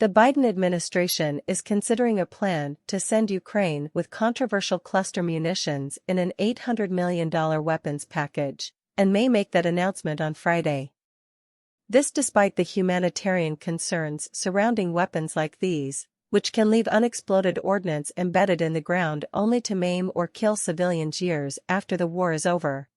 The Biden administration is considering a plan to send Ukraine with controversial cluster munitions in an $800 million weapons package, and may make that announcement on Friday. This despite the humanitarian concerns surrounding weapons like these, which can leave unexploded ordnance embedded in the ground only to maim or kill civilians years after the war is over.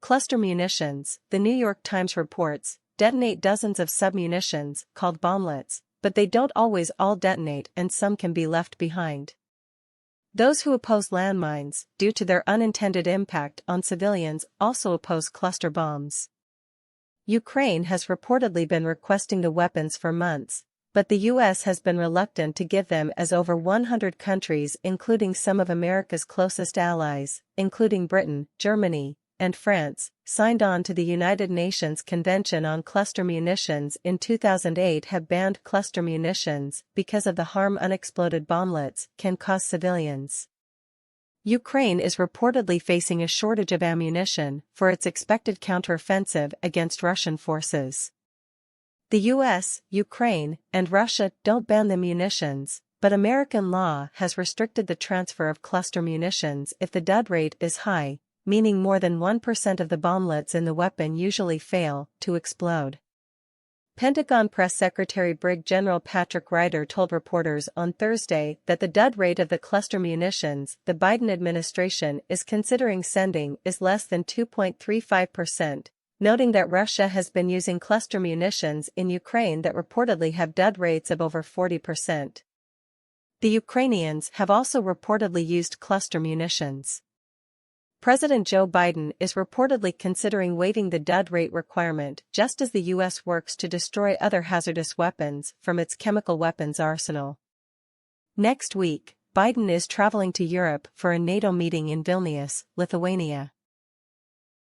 Cluster munitions, the New York Times reports, detonate dozens of submunitions, called bomblets, but they don't always all detonate and some can be left behind. Those who oppose landmines, due to their unintended impact on civilians, also oppose cluster bombs. Ukraine has reportedly been requesting the weapons for months, but the U.S. has been reluctant to give them as over 100 countries, including some of America's closest allies, including Britain, Germany, and France, signed on to the United Nations Convention on Cluster Munitions in 2008, have banned cluster munitions because of the harm unexploded bomblets can cause civilians. Ukraine is reportedly facing a shortage of ammunition for its expected counteroffensive against Russian forces. The US, Ukraine, and Russia don't ban the munitions, but American law has restricted the transfer of cluster munitions if the dud rate is high, meaning more than 1% of the bomblets in the weapon usually fail to explode. Pentagon Press Secretary Brig General Patrick Ryder told reporters on Thursday that the dud rate of the cluster munitions the Biden administration is considering sending is less than 2.35%, noting that Russia has been using cluster munitions in Ukraine that reportedly have dud rates of over 40%. The Ukrainians have also reportedly used cluster munitions. President Joe Biden is reportedly considering waiving the dud rate requirement just as the U.S. works to destroy other hazardous weapons from its chemical weapons arsenal. Next week, Biden is traveling to Europe for a NATO meeting in Vilnius, Lithuania.